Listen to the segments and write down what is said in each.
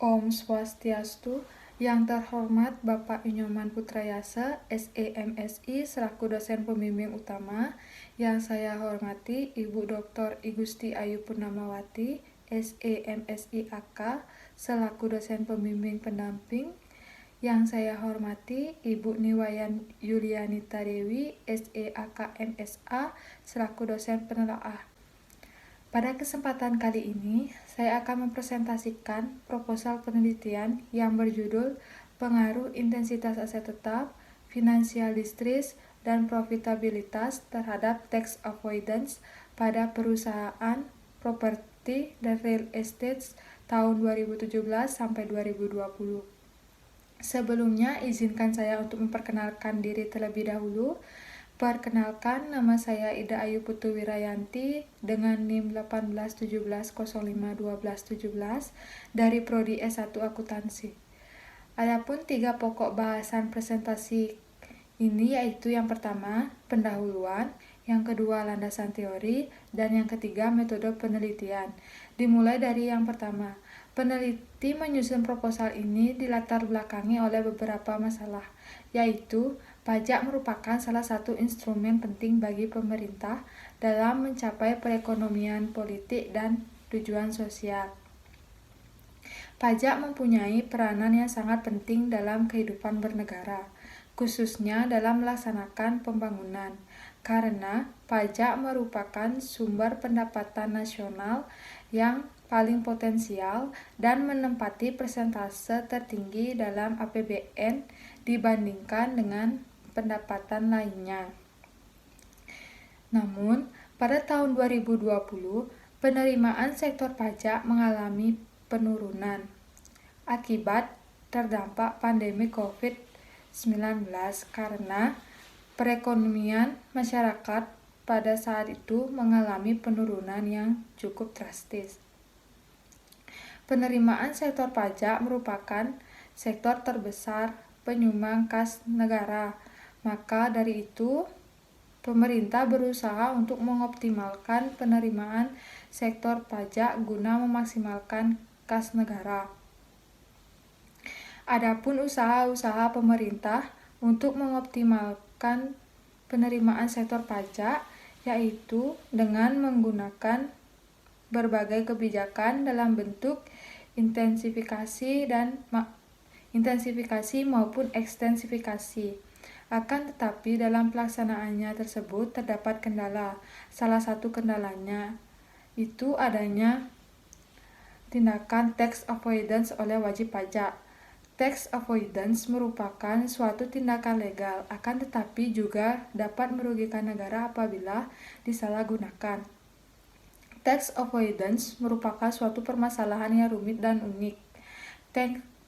Om Swastiastu. Yang terhormat Bapak Inyoman Putrayasa, SEMSI, selaku dosen pembimbing utama. Yang saya hormati Ibu Dr. Igusti Ayu Purnamawati, SEMSI AK, selaku dosen pembimbing pendamping. Yang saya hormati Ibu Niwayan Yulianita Dewi, SEAK MSA, selaku dosen penelaah. Pada kesempatan kali ini, saya akan mempresentasikan proposal penelitian yang berjudul Pengaruh Intensitas Aset Tetap, Financial Distress, dan Profitabilitas terhadap Tax Avoidance pada perusahaan properti dan real estate tahun 2017 sampai 2020. Sebelumnya, izinkan saya untuk memperkenalkan diri terlebih dahulu. Perkenalkan, nama saya Ida Ayu Putu Wirayanti dengan NIM 1817051217 dari Prodi S1 Akuntansi. Adapun 3 pokok bahasan presentasi ini yaitu yang pertama, pendahuluan, yang kedua, landasan teori, dan yang ketiga, metode penelitian. Dimulai dari yang pertama. Peneliti menyusun proposal ini dilatar belakangi oleh beberapa masalah, yaitu pajak merupakan salah satu instrumen penting bagi pemerintah dalam mencapai perekonomian politik dan tujuan sosial. Pajak mempunyai peranan yang sangat penting dalam kehidupan bernegara, khususnya dalam melaksanakan pembangunan, karena pajak merupakan sumber pendapatan nasional yang paling potensial dan menempati persentase tertinggi dalam APBN dibandingkan dengan pendapatan lainnya. Namun, pada tahun 2020, penerimaan sektor pajak mengalami penurunan akibat terdampak pandemi COVID-19 karena perekonomian masyarakat pada saat itu mengalami penurunan yang cukup drastis. Penerimaan sektor pajak merupakan sektor terbesar penyumbang kas negara. Maka dari itu, pemerintah berusaha untuk mengoptimalkan penerimaan sektor pajak guna memaksimalkan kas negara. Adapun usaha-usaha pemerintah untuk mengoptimalkan penerimaan sektor pajak yaitu dengan menggunakan berbagai kebijakan dalam bentuk intensifikasi maupun ekstensifikasi. Akan tetapi dalam pelaksanaannya tersebut terdapat kendala. Salah satu kendalanya itu adanya tindakan tax avoidance oleh wajib pajak. Tax avoidance merupakan suatu tindakan legal, akan tetapi juga dapat merugikan negara apabila disalahgunakan. Tax avoidance merupakan suatu permasalahan yang rumit dan unik.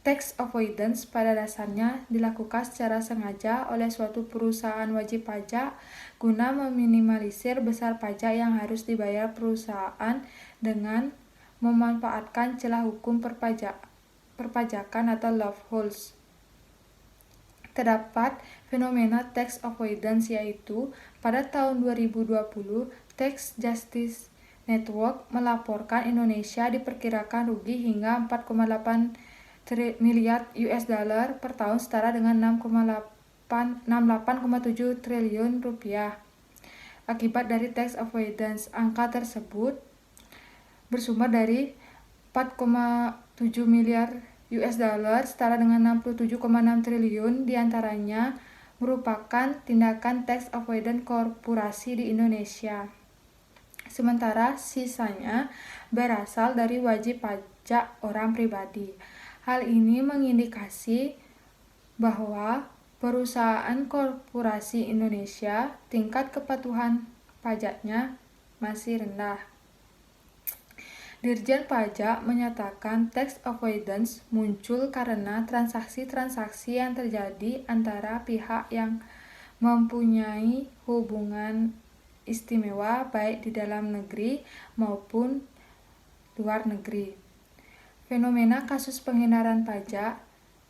Tax avoidance pada dasarnya dilakukan secara sengaja oleh suatu perusahaan wajib pajak guna meminimalisir besar pajak yang harus dibayar perusahaan dengan memanfaatkan celah hukum perpajakan atau loopholes. Terdapat fenomena tax avoidance yaitu pada tahun 2020 Tax Justice Network melaporkan Indonesia diperkirakan rugi hingga 4,8 miliar US dollar per tahun setara dengan 68,7 triliun rupiah akibat dari tax avoidance. Angka tersebut bersumber dari 4,7 miliar US dollar setara dengan 67,6 triliun diantaranya merupakan tindakan tax avoidance korporasi di Indonesia. Sementara sisanya berasal dari wajib pajak orang pribadi. Hal ini mengindikasi bahwa perusahaan korporasi Indonesia tingkat kepatuhan pajaknya masih rendah. Dirjen Pajak menyatakan tax avoidance muncul karena transaksi-transaksi yang terjadi antara pihak yang mempunyai hubungan istimewa baik di dalam negeri maupun luar negeri. Fenomena kasus penghindaran pajak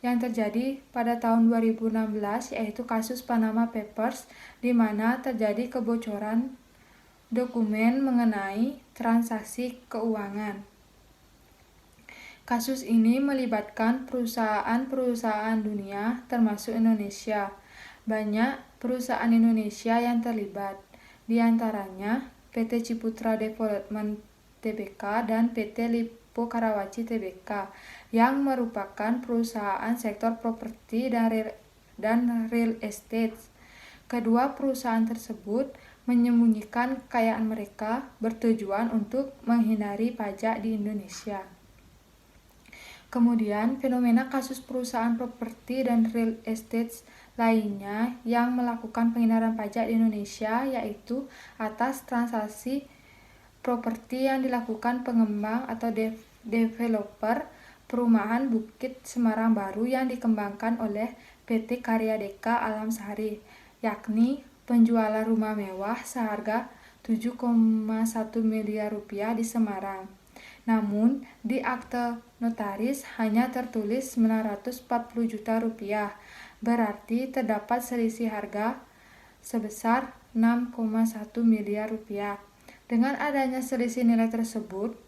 yang terjadi pada tahun 2016 yaitu kasus Panama Papers di mana terjadi kebocoran dokumen mengenai transaksi keuangan. Kasus ini melibatkan perusahaan-perusahaan dunia termasuk Indonesia. Banyak perusahaan Indonesia yang terlibat, di antaranya PT Ciputra Development Tbk dan PT Lippo Karawaci Tbk, yang merupakan perusahaan sektor properti dan real estate. Kedua perusahaan tersebut menyembunyikan kekayaan mereka bertujuan untuk menghindari pajak di Indonesia. Kemudian, fenomena kasus perusahaan properti dan real estate lainnya yang melakukan penghindaran pajak di Indonesia yaitu atas transaksi properti yang dilakukan pengembang atau developer perumahan Bukit Semarang Baru yang dikembangkan oleh PT Karya Deka Alam Sari, yakni penjualan rumah mewah seharga 7,1 miliar rupiah di Semarang. Namun, di akte notaris hanya tertulis 940 juta rupiah, berarti terdapat selisih harga sebesar 6,1 miliar rupiah. Dengan adanya selisih nilai tersebut,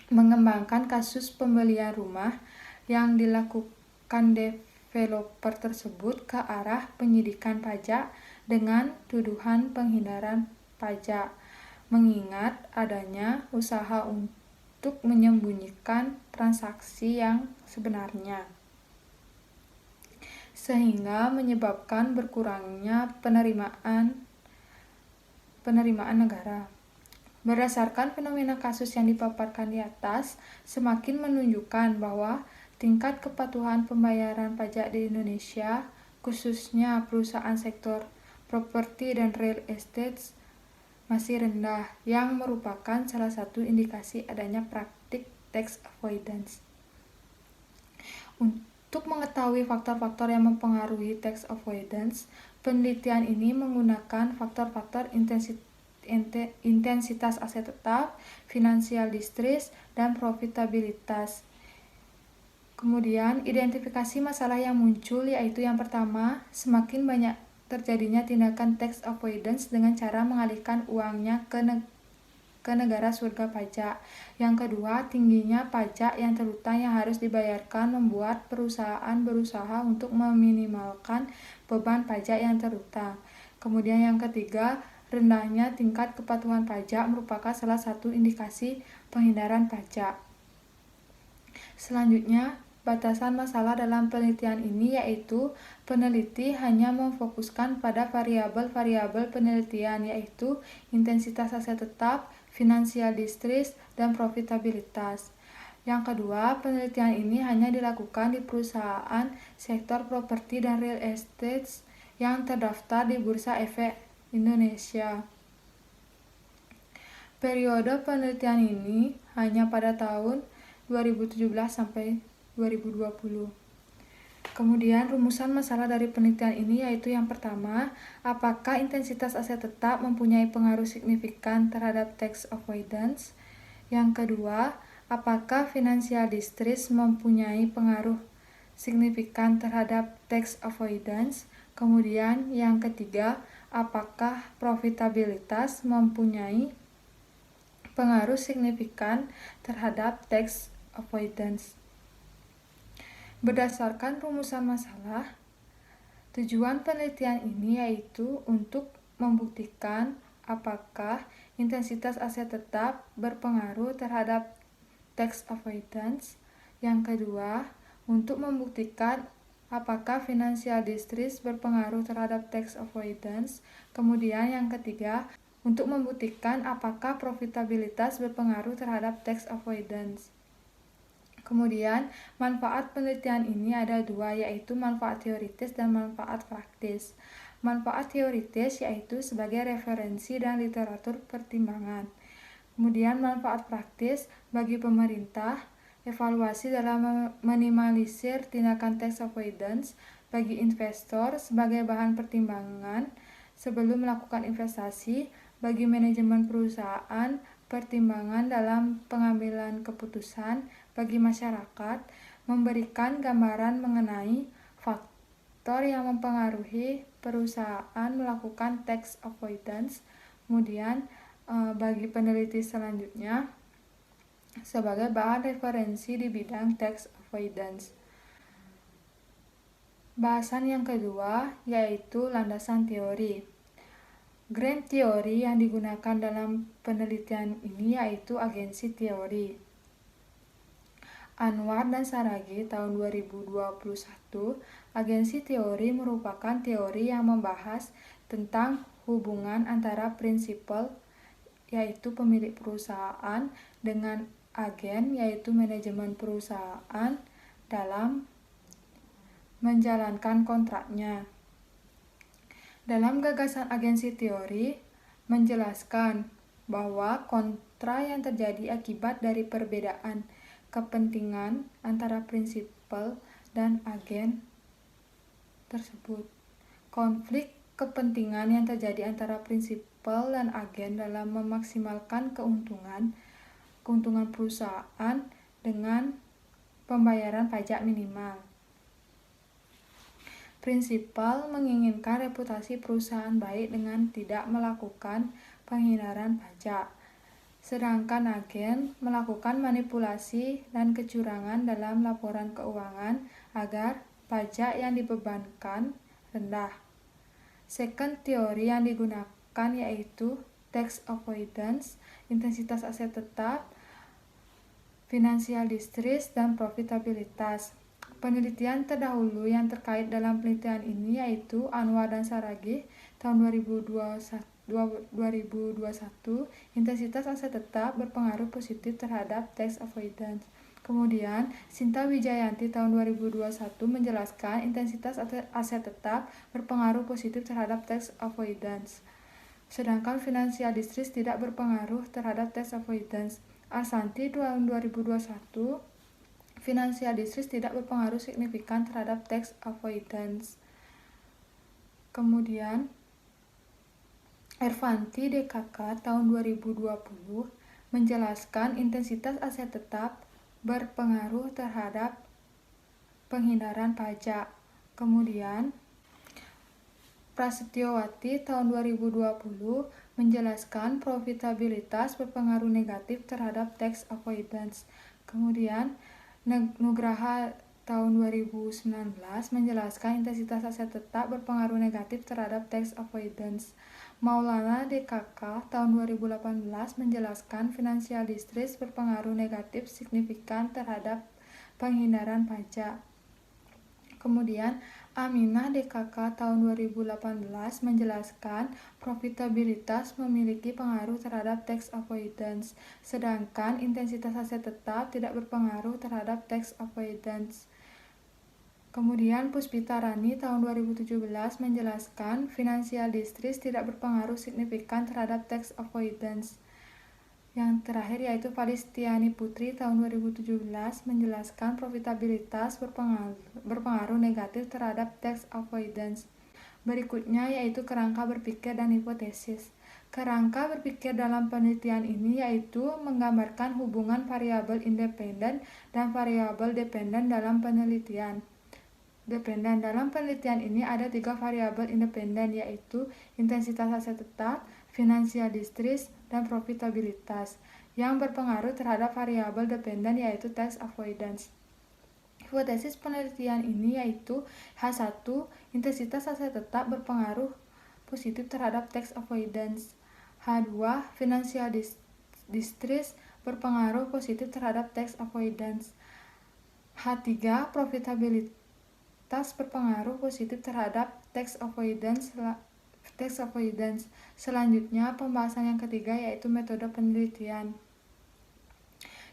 mengembangkan kasus pembelian rumah yang dilakukan developer tersebut ke arah penyidikan pajak dengan tuduhan penghindaran pajak, mengingat adanya usaha untuk menyembunyikan transaksi yang sebenarnya, sehingga menyebabkan berkurangnya penerimaan negara. Berdasarkan fenomena kasus yang dipaparkan di atas, semakin menunjukkan bahwa tingkat kepatuhan pembayaran pajak di Indonesia, khususnya perusahaan sektor properti dan real estate, masih rendah, yang merupakan salah satu indikasi adanya praktik tax avoidance. Untuk mengetahui faktor-faktor yang mempengaruhi tax avoidance, penelitian ini menggunakan faktor-faktor intensitas aset tetap, financial distress, dan profitabilitas. Kemudian, identifikasi masalah yang muncul yaitu yang pertama, semakin banyak terjadinya tindakan tax avoidance dengan cara mengalihkan uangnya ke negara surga pajak. Yang kedua, tingginya pajak yang terutang yang harus dibayarkan membuat perusahaan berusaha untuk meminimalkan beban pajak yang terutang. Kemudian yang ketiga, rendahnya tingkat kepatuhan pajak merupakan salah satu indikasi penghindaran pajak. Selanjutnya, batasan masalah dalam penelitian ini yaitu peneliti hanya memfokuskan pada variabel-variabel penelitian yaitu intensitas aset tetap, financial distress, dan profitabilitas. Yang kedua, penelitian ini hanya dilakukan di perusahaan sektor properti dan real estate yang terdaftar di Bursa Efek Indonesia. Periode penelitian ini hanya pada tahun 2017 sampai 2020. Kemudian rumusan masalah dari penelitian ini yaitu yang pertama, apakah intensitas aset tetap mempunyai pengaruh signifikan terhadap tax avoidance? Yang kedua, apakah financial distress mempunyai pengaruh signifikan terhadap tax avoidance? Kemudian yang ketiga, apakah profitabilitas mempunyai pengaruh signifikan terhadap tax avoidance? Berdasarkan rumusan masalah, tujuan penelitian ini yaitu untuk membuktikan apakah intensitas aset tetap berpengaruh terhadap tax avoidance. Yang kedua, untuk membuktikan apakah financial distress berpengaruh terhadap tax avoidance. Kemudian yang ketiga, untuk membuktikan apakah profitabilitas berpengaruh terhadap tax avoidance. Kemudian, manfaat penelitian ini ada dua, yaitu manfaat teoritis dan manfaat praktis. Manfaat teoritis yaitu sebagai referensi dan literatur pertimbangan. Kemudian, manfaat praktis bagi pemerintah, evaluasi dalam meminimalisir tindakan tax avoidance, bagi investor sebagai bahan pertimbangan sebelum melakukan investasi, bagi manajemen perusahaan, pertimbangan dalam pengambilan keputusan, bagi masyarakat, memberikan gambaran mengenai faktor yang mempengaruhi perusahaan melakukan tax avoidance. Kemudian bagi peneliti selanjutnya, sebagai bahan referensi di bidang tax avoidance. Bahasan yang kedua yaitu landasan teori. Grand teori yang digunakan dalam penelitian ini yaitu agensi teori. Anwar dan Saragi tahun 2021, agensi teori merupakan teori yang membahas tentang hubungan antara prinsipal yaitu pemilik perusahaan dengan agen yaitu manajemen perusahaan dalam menjalankan kontraknya. Dalam gagasan agensi teori menjelaskan bahwa kontra yang terjadi akibat dari perbedaan kepentingan antara prinsipal dan agen tersebut. Konflik kepentingan yang terjadi antara prinsipal dan agen dalam memaksimalkan keuntungan perusahaan dengan pembayaran pajak minimal. Prinsipal menginginkan reputasi perusahaan baik dengan tidak melakukan penghindaran pajak, sedangkan agen melakukan manipulasi dan kecurangan dalam laporan keuangan agar pajak yang dibebankan rendah. Second teori yang digunakan yaitu tax avoidance, intensitas aset tetap, financial distress, dan profitabilitas. Penelitian terdahulu yang terkait dalam penelitian ini yaitu Anwar dan Saragi tahun 2021, intensitas aset tetap berpengaruh positif terhadap tax avoidance. Kemudian Sinta Wijayanti tahun 2021 menjelaskan intensitas aset tetap berpengaruh positif terhadap tax avoidance. Sedangkan financial distress tidak berpengaruh terhadap tax avoidance. Asanti tahun 2021 financial distress tidak berpengaruh signifikan terhadap tax avoidance. Kemudian Ervanti DKK tahun 2020 menjelaskan intensitas aset tetap berpengaruh terhadap penghindaran pajak. Kemudian Prasetyowati tahun 2020 menjelaskan profitabilitas berpengaruh negatif terhadap tax avoidance. Kemudian Nugraha tahun 2019 menjelaskan intensitas aset tetap berpengaruh negatif terhadap tax avoidance. Maulana DKK tahun 2018 menjelaskan financial distress berpengaruh negatif signifikan terhadap penghindaran pajak. Kemudian Aminah DKK tahun 2018 menjelaskan profitabilitas memiliki pengaruh terhadap tax avoidance, sedangkan intensitas aset tetap tidak berpengaruh terhadap tax avoidance. Kemudian Puspita Rani tahun 2017 menjelaskan financial distress tidak berpengaruh signifikan terhadap tax avoidance. Yang terakhir yaitu Falistiani Putri tahun 2017 menjelaskan profitabilitas berpengaruh negatif terhadap tax avoidance. Berikutnya yaitu kerangka berpikir dan hipotesis. Kerangka berpikir dalam penelitian ini yaitu menggambarkan hubungan variabel independen dan variabel dependen dalam penelitian. Dalam penelitian ini ada 3 variabel independen yaitu intensitas aset tetap, financial distress, dan profitabilitas yang berpengaruh terhadap variabel dependen yaitu tax avoidance. Hipotesis penelitian ini yaitu H1, intensitas aset tetap berpengaruh positif terhadap tax avoidance. H2, financial distress berpengaruh positif terhadap tax avoidance. H3, profitabilitas berpengaruh positif terhadap tax avoidance. Selanjutnya, pembahasan yang ketiga yaitu metode penelitian.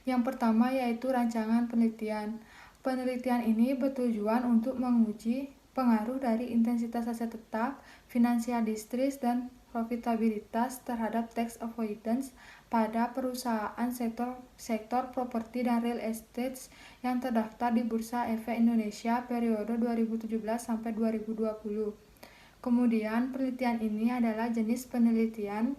Yang pertama yaitu rancangan penelitian. Penelitian ini bertujuan untuk menguji pengaruh dari intensitas aset tetap, financial distress, dan profitabilitas terhadap tax avoidance pada perusahaan sektor properti dan real estate yang terdaftar di Bursa Efek Indonesia periode 2017 sampai 2020. Kemudian penelitian ini adalah jenis penelitian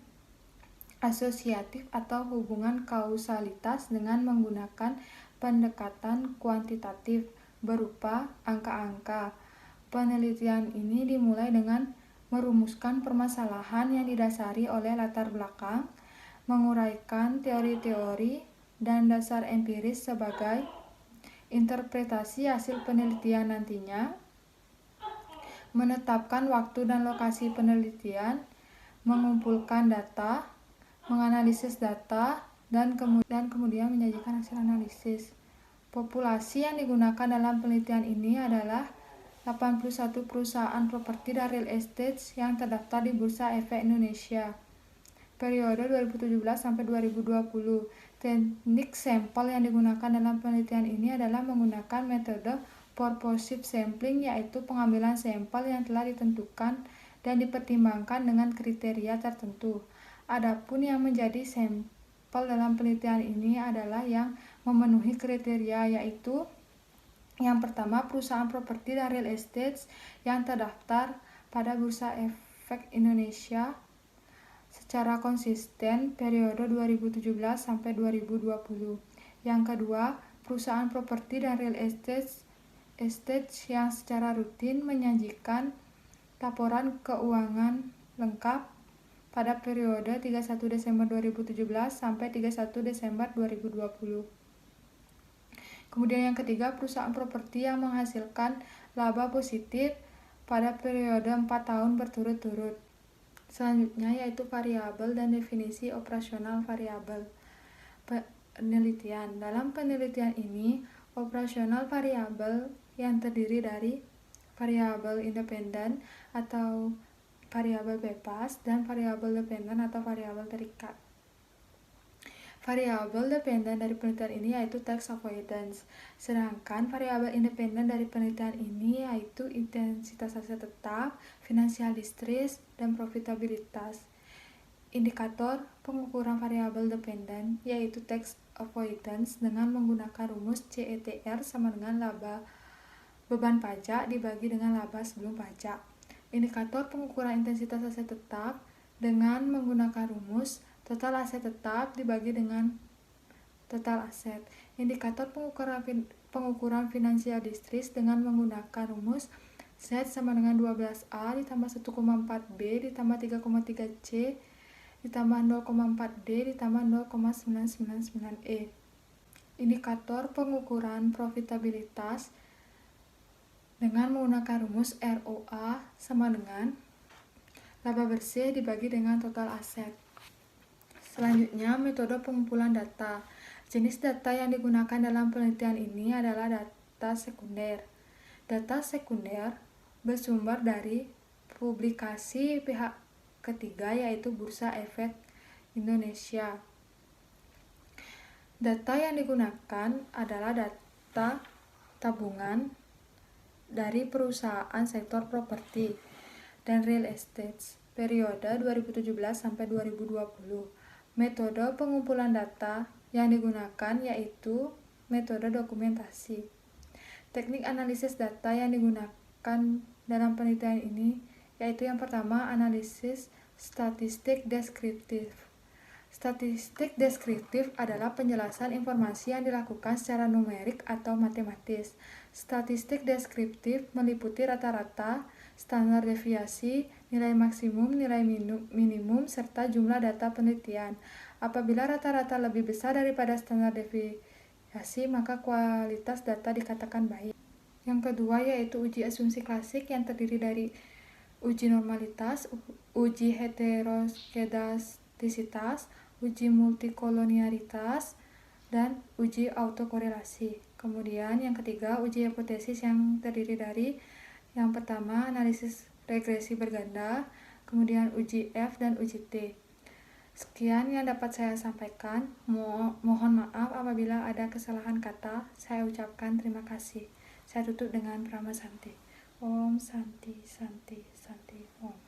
asosiatif atau hubungan kausalitas dengan menggunakan pendekatan kuantitatif berupa angka-angka. Penelitian ini dimulai dengan merumuskan permasalahan yang didasari oleh latar belakang, menguraikan teori-teori, dan dasar empiris sebagai interpretasi hasil penelitian nantinya, menetapkan waktu dan lokasi penelitian, mengumpulkan data, menganalisis data, dan kemudian menyajikan hasil analisis. Populasi yang digunakan dalam penelitian ini adalah 81 perusahaan properti dan real estate yang terdaftar di Bursa Efek Indonesia. Periode 2017 sampai 2020. Teknik sampel yang digunakan dalam penelitian ini adalah menggunakan metode purposive sampling, yaitu pengambilan sampel yang telah ditentukan dan dipertimbangkan dengan kriteria tertentu. Adapun yang menjadi sampel dalam penelitian ini adalah yang memenuhi kriteria, yaitu yang pertama, perusahaan properti dan real estate yang terdaftar pada Bursa Efek Indonesia secara konsisten periode 2017 sampai 2020. Yang kedua, perusahaan properti dan real estate yang secara rutin menyajikan laporan keuangan lengkap pada periode 31 Desember 2017 sampai 31 Desember 2020. Kemudian yang ketiga, perusahaan properti yang menghasilkan laba positif pada periode 4 tahun berturut-turut. Selanjutnya yaitu variabel dan definisi operasional variabel. Penelitian. Dalam penelitian ini, operasional variabel yang terdiri dari variabel independen atau variabel bebas dan variabel dependen atau variabel terikat. Variabel dependen dari penelitian ini yaitu tax avoidance, sedangkan variabel independen dari penelitian ini yaitu intensitas aset tetap, financial distress, dan profitabilitas. Indikator pengukuran variabel dependen yaitu tax avoidance dengan menggunakan rumus CETR sama dengan laba beban pajak dibagi dengan laba sebelum pajak. Indikator pengukuran intensitas aset tetap dengan menggunakan rumus total aset tetap dibagi dengan total aset. Indikator pengukuran financial distress dengan menggunakan rumus Z sama dengan 12A ditambah 1,4B ditambah 3,3C ditambah 0,4D ditambah 0,999E. Indikator pengukuran profitabilitas dengan menggunakan rumus ROA sama dengan laba bersih dibagi dengan total aset. Selanjutnya, metode pengumpulan data. Jenis data yang digunakan dalam penelitian ini adalah data sekunder. Data sekunder bersumber dari publikasi pihak ketiga yaitu Bursa Efek Indonesia. Data yang digunakan adalah data tabungan dari perusahaan sektor properti dan real estate periode 2017 sampai 2020. Metode pengumpulan data yang digunakan yaitu metode dokumentasi. Teknik analisis data yang digunakan dalam penelitian ini yaitu yang pertama, analisis statistik deskriptif. Statistik deskriptif adalah penjelasan informasi yang dilakukan secara numerik atau matematis. Statistik deskriptif meliputi rata-rata, standar deviasi, nilai maksimum, nilai minimum, serta jumlah data penelitian. Apabila rata-rata lebih besar daripada standar deviasi, maka kualitas data dikatakan baik. Yang kedua yaitu uji asumsi klasik yang terdiri dari uji normalitas, uji heteroskedastisitas, uji multikolonialitas, dan uji autokorelasi. Kemudian yang ketiga, uji hipotesis yang terdiri dari yang pertama, analisis regresi berganda, kemudian uji F dan uji T. Sekian yang dapat saya sampaikan. Mohon maaf apabila ada kesalahan kata. Saya ucapkan terima kasih. Saya tutup dengan Brahma Santi. Om Santi Santi Santi Om.